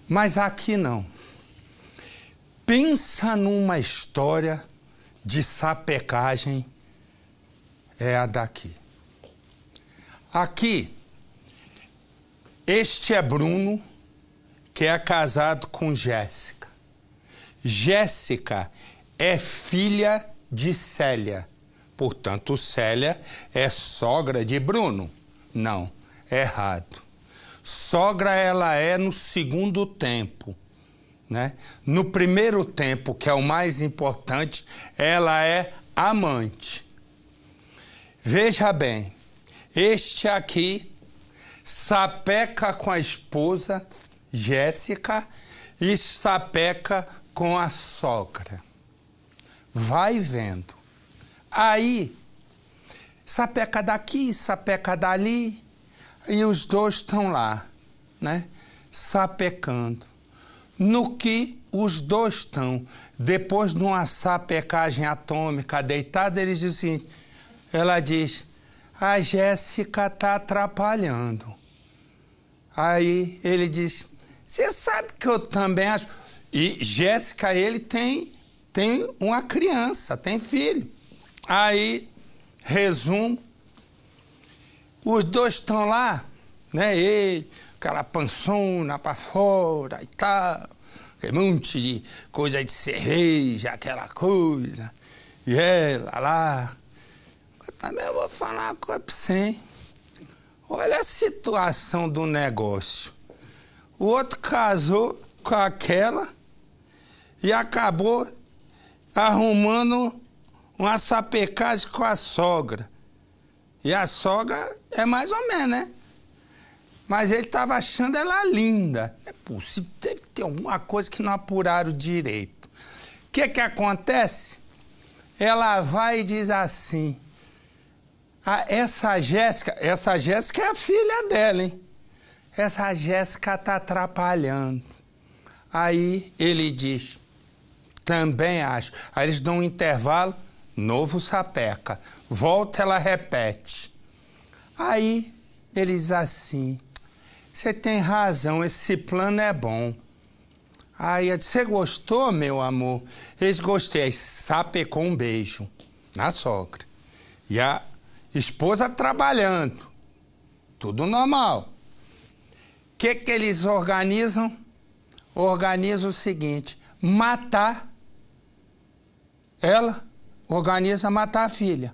Mas aqui não. Pensa numa história de sapecagem, é a daqui. Aqui, este é Bruno, que é casado com Jéssica. Jéssica é filha de Célia. Portanto, Célia é sogra de Bruno. Não, errado. Sogra ela é no segundo tempo, né? No primeiro tempo, que é o mais importante, ela é amante. Veja bem, este aqui sapeca com a esposa, Jéssica, e sapeca com a sogra. Vai vendo. Aí, sapeca daqui, sapeca dali, e os dois estão lá, né? Sapecando. No que os dois estão, depois de uma sapecagem atômica deitada, eles dizem, ela diz, a Jéssica está atrapalhando. Aí ele diz, você sabe que eu também acho. E Jéssica, ele tem uma criança, tem filho. Aí, resumo, os dois estão lá, né? Ele, aquela pançona pra fora e tal, aquele monte de coisa de cerveja, aquela coisa. E ela lá. Mas também eu vou falar uma coisa pra você, hein? Olha a situação do negócio. O outro casou com aquela e acabou arrumando uma sapecagem com a sogra. E a sogra é mais ou menos, né? Mas ele estava achando ela linda. É possível, deve ter alguma coisa que não apuraram direito. O que acontece? Ela vai e diz assim, essa Jéssica é a filha dela, hein? Essa Jéssica tá atrapalhando. Aí ele diz, também acho. Aí eles dão um intervalo, novo sapeca. Volta, ela repete. Aí ele diz assim, você tem razão, esse plano é bom. Aí eu disse, você gostou, meu amor? Eles gostei, aí sapecou um beijo na sogra. E a esposa trabalhando, tudo normal. O que eles organizam? Organizam o seguinte, matar ela, organiza matar a filha.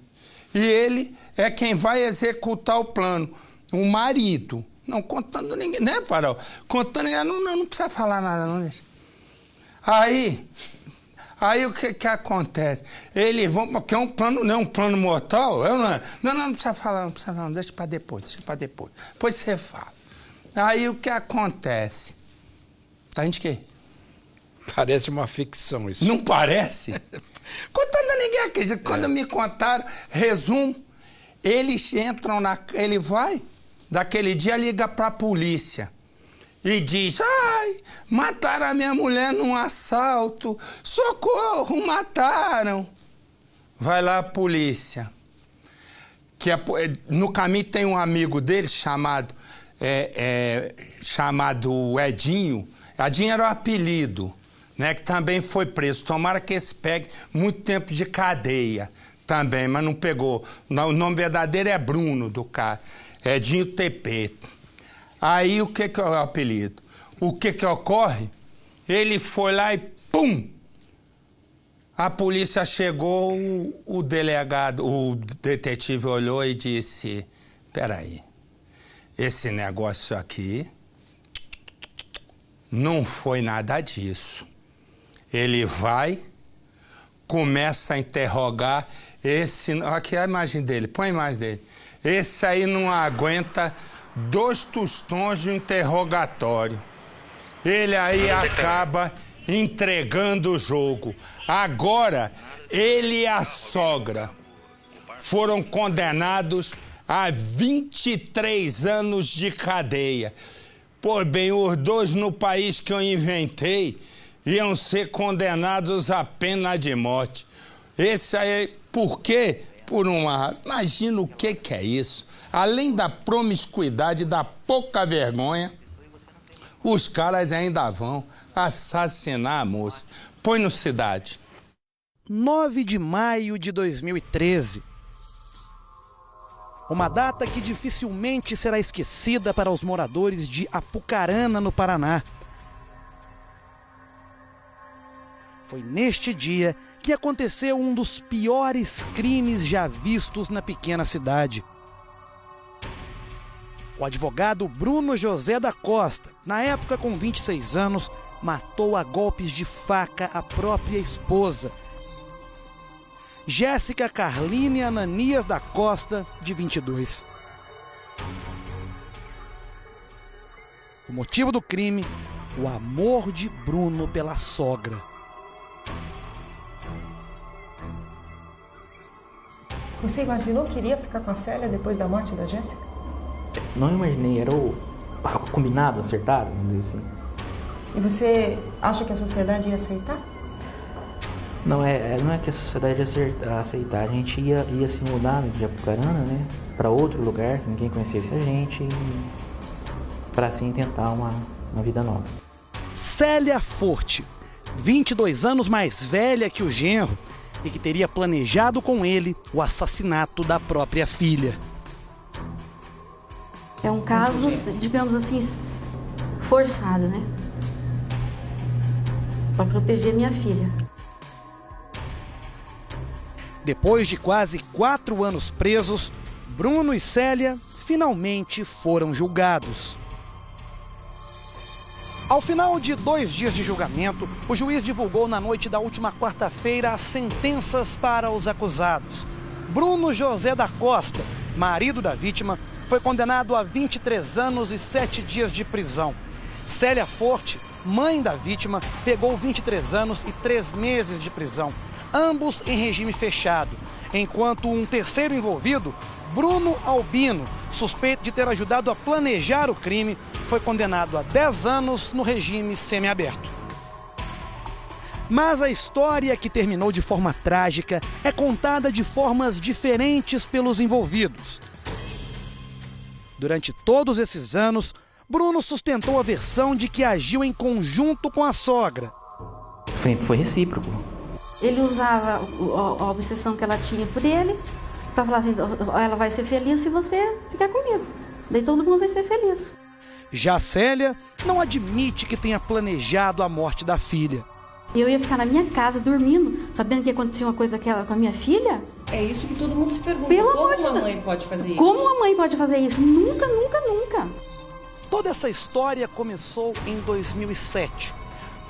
E ele é quem vai executar o plano, o marido. Não contando ninguém, né, Farol? Contando ninguém, não precisa falar nada, não deixa. Aí o que acontece? Eles vão, porque é um plano, não é um plano mortal, não precisa falar, não precisa falar, deixa para depois. Depois você fala. Aí o que acontece? Tá gente quê? Parece uma ficção isso. Não parece? Contando ninguém acredita. Quando me contaram, resumo, eles entram ele vai, daquele dia liga pra polícia. E diz, mataram a minha mulher num assalto, socorro, mataram. Vai lá a polícia. No caminho tem um amigo dele chamado Edinho. Edinho era o apelido, né, que também foi preso. Tomara que esse pegue muito tempo de cadeia também, mas não pegou. O nome verdadeiro é Bruno, do cara. Edinho Tepeto. Aí o que é o apelido? O que ocorre? Ele foi lá e pum! A polícia chegou, o delegado, o detetive olhou e disse, peraí, esse negócio aqui não foi nada disso. Ele vai, começa a interrogar esse... Aqui é a imagem dele, põe a imagem dele. Esse aí não aguenta 2 tostões de interrogatório. Ele aí acaba entregando o jogo. Agora, ele e a sogra foram condenados a 23 anos de cadeia. Por bem, os dois no país que eu inventei iam ser condenados à pena de morte. Esse aí, por quê? Por uma... Imagina o que é isso. Além da promiscuidade, da pouca vergonha, Os caras ainda vão assassinar a moça. Põe no Cidade. 9 de maio de 2013. Uma data que dificilmente será esquecida para os moradores de Apucarana, no Paraná. Foi neste dia que aconteceu um dos piores crimes já vistos na pequena cidade. O advogado Bruno José da Costa, na época com 26 anos, matou a golpes de faca a própria esposa, Jéssica Carline Ananias da Costa, de 22. O motivo do crime, o amor de Bruno pela sogra. Você imaginou que iria ficar com a Célia depois da morte da Jéssica? Não imaginei, era o combinado, acertado, vamos dizer assim. E você acha que a sociedade ia aceitar? Não é que a sociedade ia aceitar, a gente ia se mudar de Apucarana, né, para outro lugar, que ninguém conhecesse a gente, para assim tentar uma vida nova. Célia Forte, 22 anos mais velha que o genro, e que teria planejado com ele o assassinato da própria filha. É um caso, digamos assim, forçado, né? Para proteger minha filha. Depois de quase 4 anos presos, Bruno e Célia finalmente foram julgados. Ao final de 2 dias de julgamento, o juiz divulgou na noite da última quarta-feira as sentenças para os acusados. Bruno José da Costa, marido da vítima, foi condenado a 23 anos e 7 dias de prisão. Célia Forte, mãe da vítima, pegou 23 anos e 3 meses de prisão, ambos em regime fechado, enquanto um terceiro envolvido, Bruno Albino, suspeito de ter ajudado a planejar o crime, foi condenado a 10 anos no regime semiaberto. Mas a história que terminou de forma trágica é contada de formas diferentes pelos envolvidos. Durante todos esses anos, Bruno sustentou a versão de que agiu em conjunto com a sogra. Foi recíproco. Ele usava a obsessão que ela tinha por ele para falar assim, ela vai ser feliz se você ficar comigo. Daí todo mundo vai ser feliz. Já Célia não admite que tenha planejado a morte da filha. Eu ia ficar na minha casa dormindo, sabendo que ia acontecer uma coisa daquela com a minha filha? É isso que todo mundo se pergunta. Pelo como amor de uma Deus. mãe pode fazer isso? Como uma mãe pode fazer isso? Nunca, nunca, nunca. Toda essa história começou em 2007,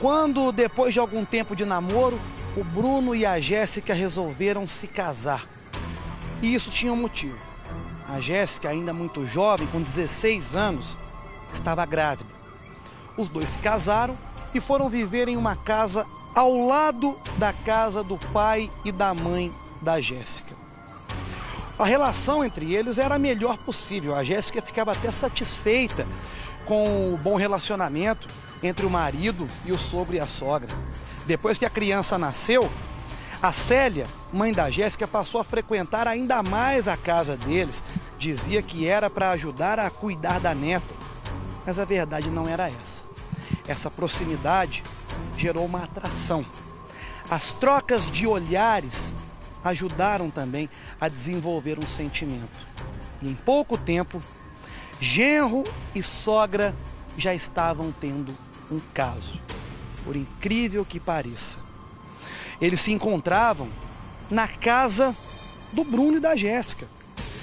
quando, depois de algum tempo de namoro, o Bruno e a Jéssica resolveram se casar. E isso tinha um motivo. A Jéssica, ainda muito jovem, com 16 anos, estava grávida. Os dois se casaram e foram viver em uma casa ao lado da casa do pai e da mãe da Jéssica. A relação entre eles era a melhor possível. A Jéssica ficava até satisfeita com o bom relacionamento entre o marido e o sogro e a sogra. Depois que a criança nasceu, a Célia, mãe da Jéssica, passou a frequentar ainda mais a casa deles. Dizia que era para ajudar a cuidar da neta. Mas a verdade não era essa. Essa proximidade gerou uma atração. As trocas de olhares ajudaram também a desenvolver um sentimento. E em pouco tempo, genro e sogra já estavam tendo um caso, por incrível que pareça. Eles se encontravam na casa do Bruno e da Jéssica.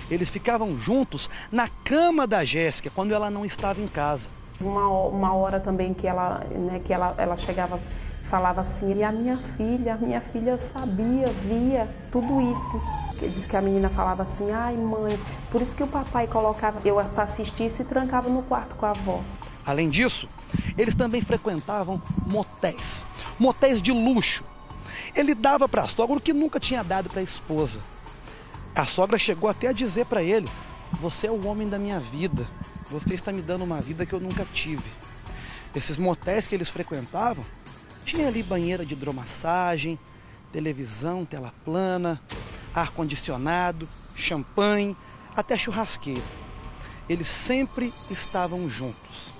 Eles ficavam juntos na cama da Jéssica quando ela não estava em casa. Uma hora também que ela chegava e falava assim, e a minha filha sabia, via tudo isso. Ele disse que a menina falava assim, ai mãe, por isso que o papai colocava eu para assistir e se trancava no quarto com a avó. Além disso, eles também frequentavam motéis de luxo. Ele dava para a sogra o que nunca tinha dado para a esposa. A sogra chegou até a dizer para ele, você é o homem da minha vida, você está me dando uma vida que eu nunca tive. Esses motéis que eles frequentavam, tinha ali banheira de hidromassagem, televisão, tela plana, ar-condicionado, champanhe, até churrasqueira. Eles sempre estavam juntos.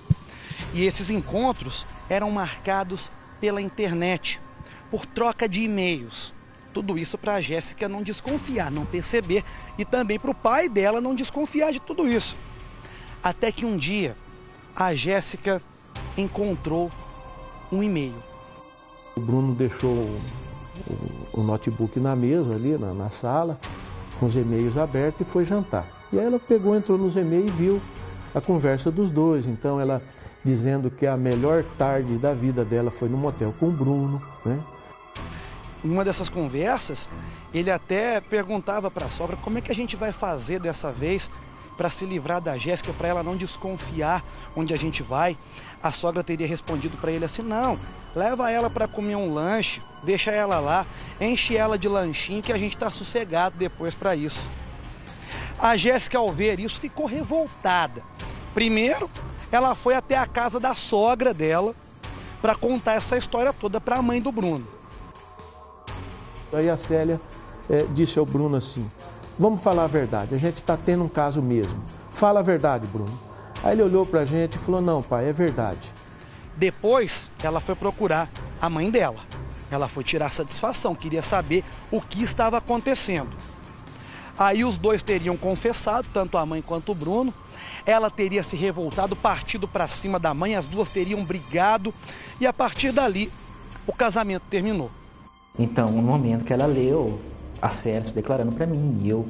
E esses encontros eram marcados pela internet, por troca de e-mails. Tudo isso para a Jéssica não desconfiar, não perceber, e também para o pai dela não desconfiar de tudo isso. Até que um dia a Jéssica encontrou um e-mail. O Bruno deixou o notebook na mesa ali, na sala, com os e-mails abertos, e foi jantar. E aí ela pegou, entrou nos e-mails e viu a conversa dos dois. Então ela dizendo que a melhor tarde da vida dela foi no motel com o Bruno, né? Em uma dessas conversas, ele até perguntava para a sogra como é que a gente vai fazer dessa vez para se livrar da Jéssica, para ela não desconfiar onde a gente vai. A sogra teria respondido para ele assim: não, leva ela para comer um lanche, deixa ela lá, enche ela de lanchinho que a gente está sossegado depois para isso. A Jéssica, ao ver isso, ficou revoltada. Primeiro, ela foi até a casa da sogra dela para contar essa história toda para a mãe do Bruno. Aí a Célia disse ao Bruno assim: vamos falar a verdade, a gente está tendo um caso mesmo. Fala a verdade, Bruno. Aí ele olhou para a gente e falou: não, pai, é verdade. Depois, ela foi procurar a mãe dela. Ela foi tirar satisfação, queria saber o que estava acontecendo. Aí os dois teriam confessado, tanto a mãe quanto o Bruno. Ela teria se revoltado, partido para cima da mãe, as duas teriam brigado e a partir dali o casamento terminou. Então, no momento que ela leu a Célia se declarando para mim e eu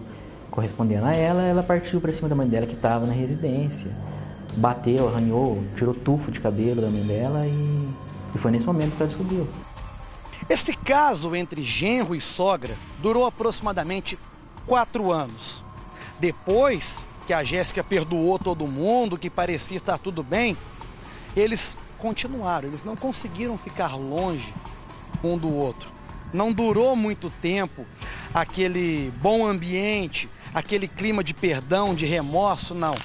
correspondendo a ela, ela partiu para cima da mãe dela que estava na residência. Bateu, arranhou, tirou tufo de cabelo da mãe dela e foi nesse momento que ela descobriu. Esse caso entre genro e sogra durou aproximadamente 4 anos. Depois que a Jéssica perdoou todo mundo, que parecia estar tudo bem, eles continuaram, eles não conseguiram ficar longe um do outro. Não durou muito tempo aquele bom ambiente, aquele clima de perdão, de remorso, não.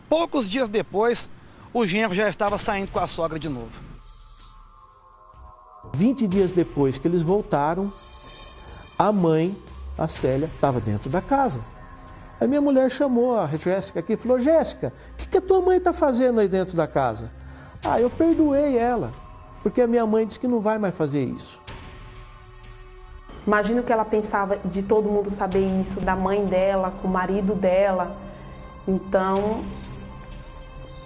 Poucos dias depois, o genro já estava saindo com a sogra de novo. 20 dias depois que eles voltaram, a mãe, a Célia, estava dentro da casa. Aí minha mulher chamou a Jéssica aqui e falou: Jéssica, o que a tua mãe está fazendo aí dentro da casa? Ah, eu perdoei ela, porque a minha mãe disse que não vai mais fazer isso. Imagino que ela pensava de todo mundo saber isso, da mãe dela, com o marido dela. Então,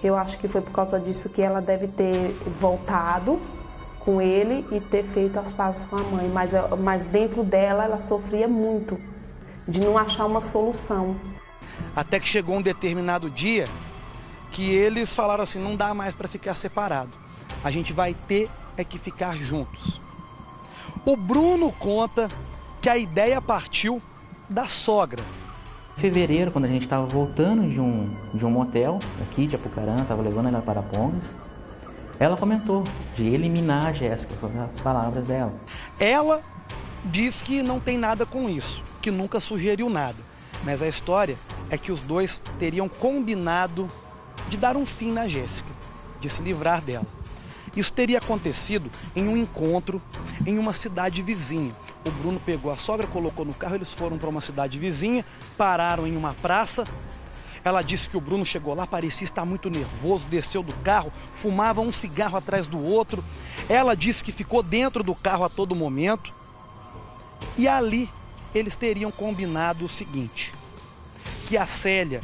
eu acho que foi por causa disso que ela deve ter voltado com ele e ter feito as pazes com a mãe. Mas dentro dela, ela sofria muito de não achar uma solução. Até que chegou um determinado dia que eles falaram assim: não dá mais para ficar separado. A gente vai ter que ficar juntos. O Bruno conta que a ideia partiu da sogra. Em fevereiro, quando a gente estava voltando de um motel aqui de Apucarana, estava levando ela para Pongas, ela comentou de eliminar a Jéssica, foram as palavras dela. Ela diz que não tem nada com isso, que nunca sugeriu nada. Mas a história é que os dois teriam combinado de dar um fim na Jéssica, de se livrar dela. Isso teria acontecido em um encontro em uma cidade vizinha. O Bruno pegou a sogra, colocou no carro, eles foram para uma cidade vizinha, pararam em uma praça. Ela disse que o Bruno chegou lá, parecia estar muito nervoso, desceu do carro, fumava um cigarro atrás do outro. Ela disse que ficou dentro do carro a todo momento. E ali eles teriam combinado o seguinte: que a Célia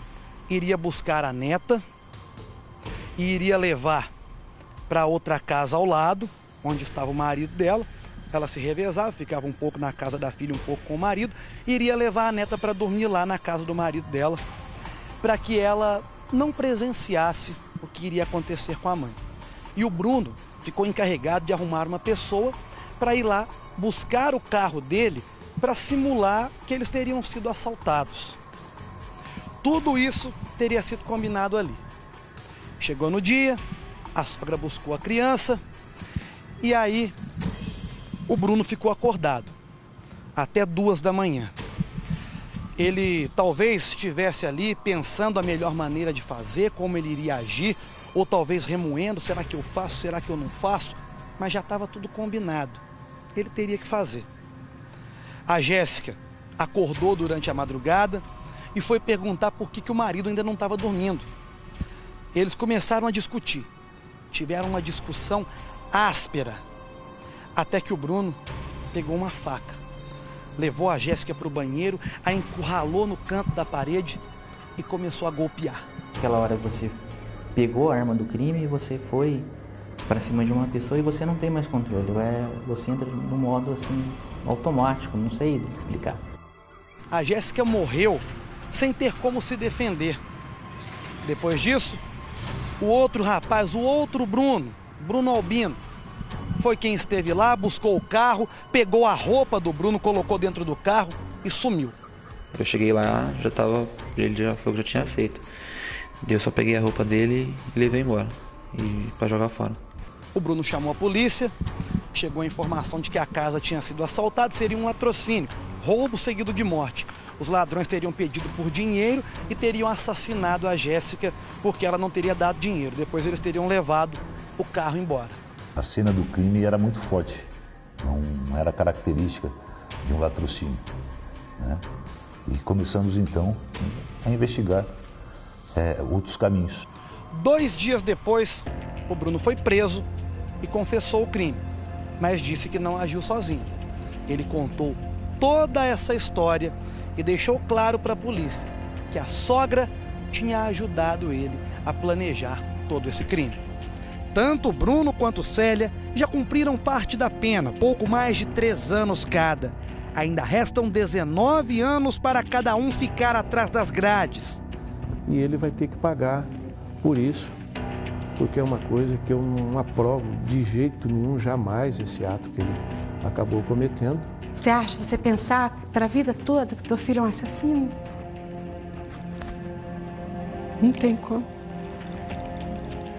iria buscar a neta e iria levar para outra casa ao lado, onde estava o marido dela. Ela se revezava, ficava um pouco na casa da filha, um pouco com o marido, e iria levar a neta para dormir lá na casa do marido dela, para que ela não presenciasse o que iria acontecer com a mãe. E o Bruno ficou encarregado de arrumar uma pessoa para ir lá buscar o carro dele para simular que eles teriam sido assaltados. Tudo isso teria sido combinado ali. Chegou no dia, a sogra buscou a criança e aí o Bruno ficou acordado até 2 da manhã. Ele talvez estivesse ali pensando a melhor maneira de fazer, como ele iria agir, ou talvez remoendo: será que eu faço, será que eu não faço? Mas já estava tudo combinado, ele teria que fazer. A Jéssica acordou durante a madrugada e foi perguntar por que o marido ainda não estava dormindo. Eles começaram a discutir. tiveram uma discussão áspera, até que o Bruno pegou uma faca, levou a Jéssica para o banheiro, a encurralou no canto da parede e começou a golpear. Aquela hora você pegou a arma do crime e você foi para cima de uma pessoa e você não tem mais controle. Você entra no modo assim automático, não sei explicar. A Jéssica morreu sem ter como se defender. Depois disso, o outro rapaz, o outro Bruno Albino, foi quem esteve lá, buscou o carro, pegou a roupa do Bruno, colocou dentro do carro e sumiu. Eu cheguei lá, ele já foi o que eu tinha feito. Eu só peguei a roupa dele e levei embora, para jogar fora. O Bruno chamou a polícia, chegou a informação de que a casa tinha sido assaltada, seria um latrocínio, roubo seguido de morte. Os ladrões teriam pedido por dinheiro e teriam assassinado a Jéssica porque ela não teria dado dinheiro. Depois eles teriam levado o carro embora. A cena do crime era muito forte, não era característica de um latrocínio, né? E começamos então a investigar outros caminhos. 2 dias depois, o Bruno foi preso e confessou o crime, mas disse que não agiu sozinho. Ele contou toda essa história e deixou claro para a polícia que a sogra tinha ajudado ele a planejar todo esse crime. Tanto Bruno quanto Célia já cumpriram parte da pena, pouco mais de 3 anos cada. Ainda restam 19 anos para cada um ficar atrás das grades. E ele vai ter que pagar por isso, porque é uma coisa que eu não aprovo de jeito nenhum, jamais, esse ato que ele acabou cometendo. Você pensar para a vida toda que teu filho é um assassino? Não tem como.